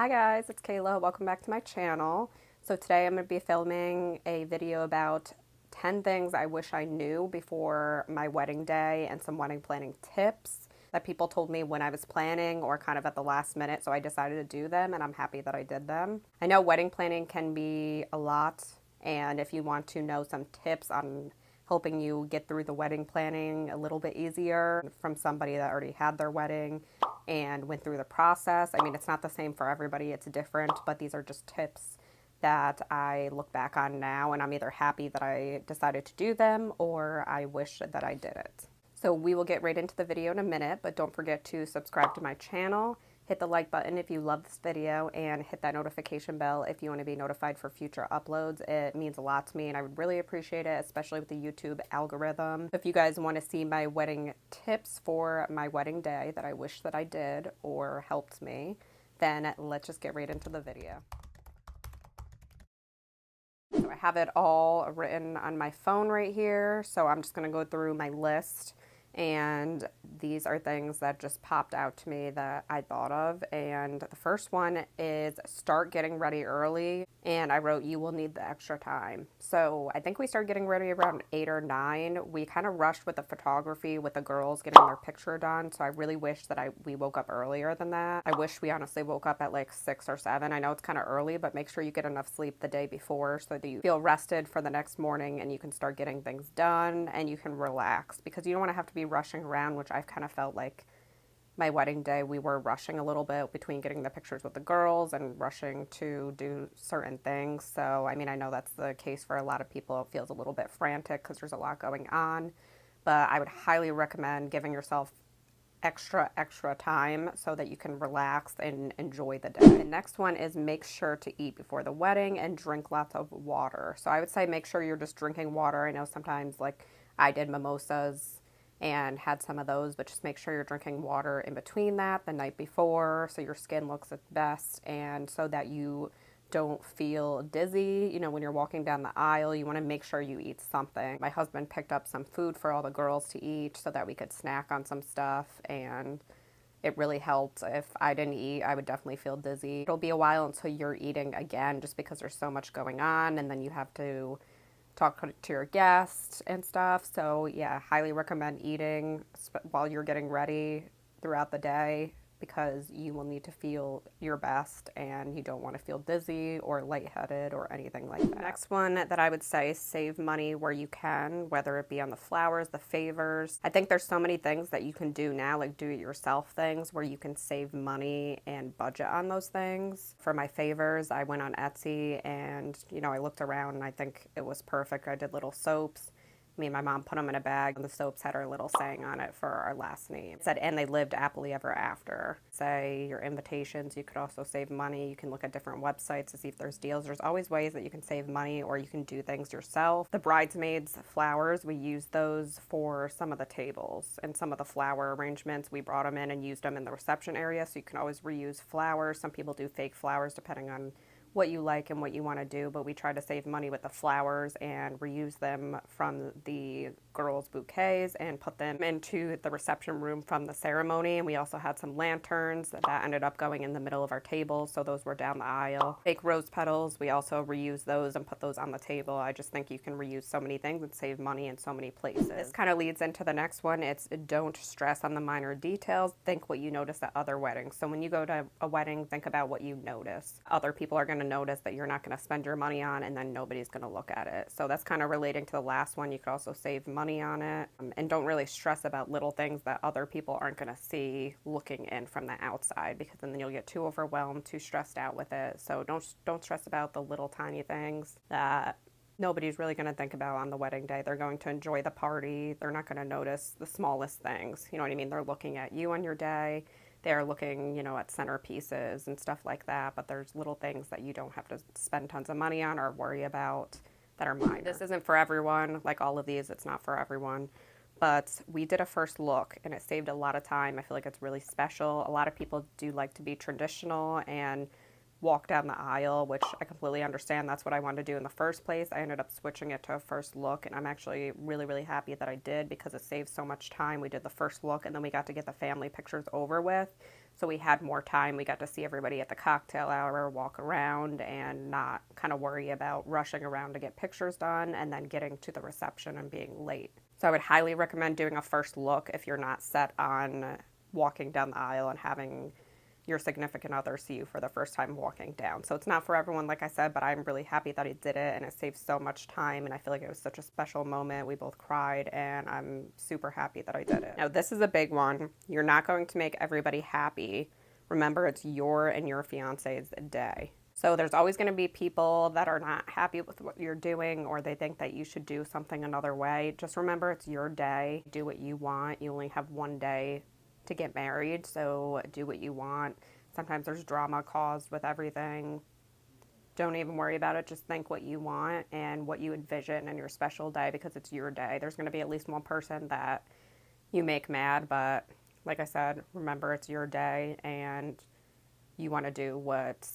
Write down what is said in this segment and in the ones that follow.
Hi guys, it's Kayla. Welcome back to my channel. So today I'm going to be filming a video about 10 things I wish I knew before my wedding day and some wedding planning tips that people told me when I was planning or kind of at the last minute, so I decided to do them and I'm happy that I did them. I know wedding planning can be a lot, and if you want to know some tips on helping you get through the wedding planning a little bit easier from somebody that already had their wedding and went through the process. I mean, it's not the same for everybody, it's different, but these are just tips that I look back on now and I'm either happy that I decided to do them or I wish that I did it. So we will get right into the video in a minute, but don't forget to subscribe to my channel. Hit the like button if you love this video and hit that notification bell if you want to be notified for future uploads. It means a lot to me and I would really appreciate it, especially with the YouTube algorithm. If you guys want to see my wedding tips for my wedding day that I wish that I did or helped me, then let's just get right into the video. So I have it all written on my phone right here, so I'm just going to go through my list. And these are things that just popped out to me that I thought of. And the first one is start getting ready early. And I wrote, you will need the extra time. So I think we started getting ready around 8 or 9. We kind of rushed with the photography with the girls getting their picture done. So I really wish that we woke up earlier than that. I wish we honestly woke up at like 6 or 7. I know it's kind of early, but make sure you get enough sleep the day before so that you feel rested for the next morning and you can start getting things done and you can relax, because you don't want to have to be rushing around, which I've kind of felt like my wedding day we were rushing a little bit between getting the pictures with the girls and rushing to do certain things. So I mean, I know that's the case for a lot of people. It feels a little bit frantic because there's a lot going on, but I would highly recommend giving yourself extra time so that you can relax and enjoy the day. The next one is make sure to eat before the wedding and drink lots of water. So I would say make sure you're just drinking water. I know sometimes like I did mimosas and had some of those, but just make sure you're drinking water in between that the night before so your skin looks its best and so that you don't feel dizzy. You know, when you're walking down the aisle, you want to make sure you eat something. My husband picked up some food for all the girls to eat so that we could snack on some stuff, and it really helped. If I didn't eat, I would definitely feel dizzy. It'll be a while until you're eating again just because there's so much going on, and then you have to talk to your guests and stuff. So yeah, highly recommend eating while you're getting ready throughout the day, because you will need to feel your best and you don't want to feel dizzy or lightheaded or anything like that. Next one that I would say is save money where you can, whether it be on the flowers, the favors. I think there's so many things that you can do now, like do-it-yourself things where you can save money and budget on those things. For my favors, I went on Etsy and, you know, I looked around and I think it was perfect. I did little soaps. Me and my mom put them in a bag, and the soaps had our little saying on it for our last name. It said, and they lived happily ever after. Say your invitations, you could also save money. You can look at different websites to see if there's deals. There's always ways that you can save money, or you can do things yourself. The bridesmaids flowers, we used those for some of the tables and some of the flower arrangements. We brought them in and used them in the reception area, so you can always reuse flowers. Some people do fake flowers depending on what you like and what you want to do, but we try to save money with the flowers and reuse them from the girls' bouquets and put them into the reception room from the ceremony. And we also had some lanterns that ended up going in the middle of our table, so those were down the aisle. Fake rose petals, we also reused those and put those on the table. I just think you can reuse so many things and save money in so many places. This kind of leads into the next one. It's don't stress on the minor details. Think what you notice at other weddings. So when you go to a wedding, think about what you notice. Other people are going to notice that you're not going to spend your money on, and then nobody's going to look at it. So that's kind of relating to the last one. You could also save money on it, and don't really stress about little things that other people aren't going to see looking in from the outside, because then you'll get too overwhelmed, too stressed out with it. So don't stress about the little tiny things that nobody's really going to think about on the wedding day. They're going to enjoy the party. They're not going to notice the smallest things. You know what I mean? They're looking at you on your day. They're looking, you know, at centerpieces and stuff like that, but there's little things that you don't have to spend tons of money on or worry about that are minor. This isn't for everyone. Like all of these, it's not for everyone. But we did a first look and it saved a lot of time. I feel like it's really special. A lot of people do like to be traditional and walk down the aisle, which I completely understand. That's what I wanted to do in the first place. I ended up switching it to a first look, and I'm actually really happy that I did, because it saved so much time. We did the first look and then we got to get the family pictures over with. So we had more time. We got to see everybody at the cocktail hour, walk around, and not kind of worry about rushing around to get pictures done and then getting to the reception and being late. So I would highly recommend doing a first look if you're not set on walking down the aisle and having your significant other see you for the first time walking down. So it's not for everyone, like I said, but I'm really happy that I did it, and it saved so much time, and I feel like it was such a special moment. We both cried, and I'm super happy that I did it. Now, this is a big one. You're not going to make everybody happy. Remember, it's your and your fiance's day. So there's always going to be people that are not happy with what you're doing, or they think that you should do something another way. Just remember, it's your day. Do what you want. You only have one day to get married, so do what you want. Sometimes there's drama caused with everything. Don't even worry about it. Just think what you want and what you envision in your special day, because it's your day. There's going to be at least one person that you make mad, but like I said, remember, it's your day, and you want to do what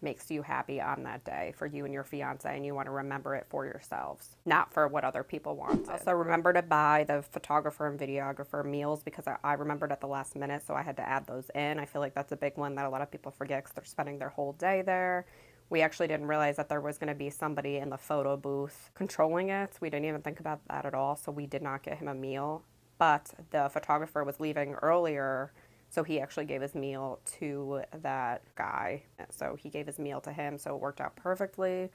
makes you happy on that day for you and your fiance, and you want to remember it for yourselves, not for what other people want. Also, remember to buy the photographer and videographer meals, because I remembered at the last minute, so I had to add those in. I feel like that's a big one that a lot of people forget because they're spending their whole day there. We actually didn't realize that there was going to be somebody in the photo booth controlling it. We didn't even think about that at all, so we did not get him a meal. But the photographer was leaving earlier, so he actually gave his meal to that guy. So he gave his meal to him, so it worked out perfectly.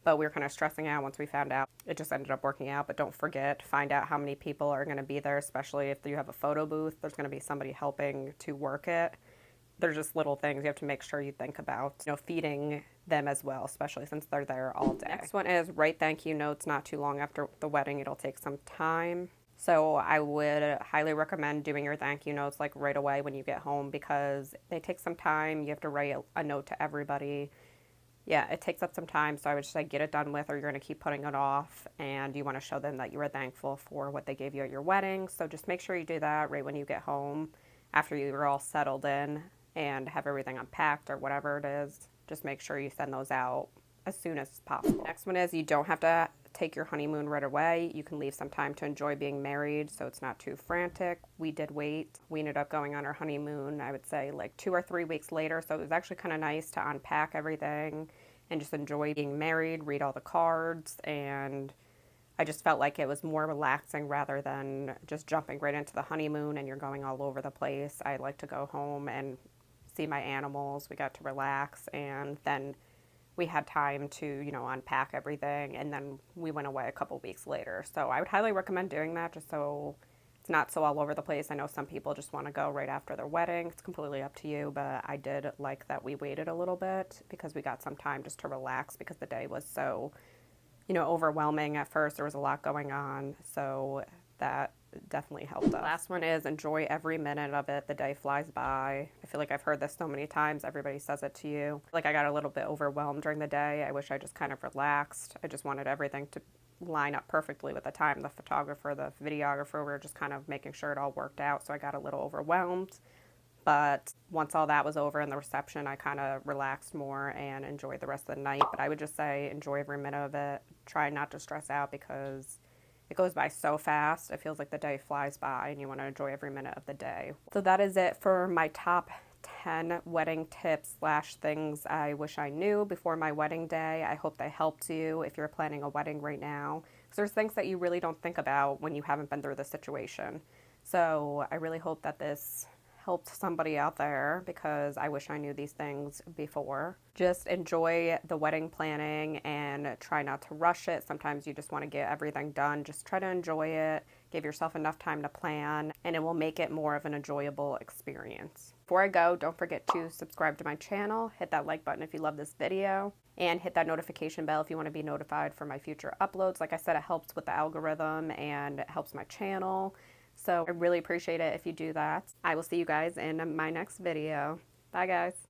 But we were kind of stressing out once we found out. It just ended up working out. But don't forget, find out how many people are going to be there, especially if you have a photo booth. There's going to be somebody helping to work it. There's just little things you have to make sure you think about, feeding them as well, especially since they're there all day. Next one is write thank you notes not too long after the wedding. It'll take some time. So I would highly recommend doing your thank you notes like right away when you get home, because they take some time. You have to write a note to everybody. Yeah, it takes up some time. So I would just say get it done with, or you're going to keep putting it off, and you want to show them that you were thankful for what they gave you at your wedding. So just make sure you do that right when you get home, after you're all settled in and have everything unpacked or whatever it is. Just make sure you send those out as soon as possible. Next one is you don't have to take your honeymoon right away. You can leave some time to enjoy being married, so it's not too frantic. We did wait. We ended up going on our honeymoon, I would say, like 2 or 3 weeks later, so it was actually kind of nice to unpack everything and just enjoy being married, read all the cards, and I just felt like it was more relaxing rather than just jumping right into the honeymoon and you're going all over the place. I like to go home and see my animals. We got to relax, and then we had time to, unpack everything, and then we went away a couple weeks later. So I would highly recommend doing that, just so it's not so all over the place. I know some people just want to go right after their wedding. It's completely up to you, but I did like that we waited a little bit because we got some time just to relax, because the day was so, overwhelming at first. There was a lot going on, so that definitely helped us. Last one is enjoy every minute of it. The day flies by. I feel like I've heard this so many times. Everybody says it to you. Like, I got a little bit overwhelmed during the day. I wish I just kind of relaxed. I just wanted everything to line up perfectly with the time. The photographer, the videographer, we were just kind of making sure it all worked out. So I got a little overwhelmed. But once all that was over in the reception, I kind of relaxed more and enjoyed the rest of the night. But I would just say enjoy every minute of it. Try not to stress out, because it goes by so fast. It feels like the day flies by, and you want to enjoy every minute of the day. So that is it for my top 10 wedding tips / things I wish I knew before my wedding day. I hope they helped you if you're planning a wedding right now, because there's things that you really don't think about when you haven't been through the situation. So I really hope that this helped somebody out there, because I wish I knew these things before. Just enjoy the wedding planning and try not to rush it. Sometimes you just want to get everything done. Just try to enjoy it. Give yourself enough time to plan, and it will make it more of an enjoyable experience. Before I go, don't forget to subscribe to my channel. Hit that like button if you love this video, and hit that notification bell if you want to be notified for my future uploads. Like I said, it helps with the algorithm and it helps my channel. So I really appreciate it if you do that. I will see you guys in my next video. Bye, guys.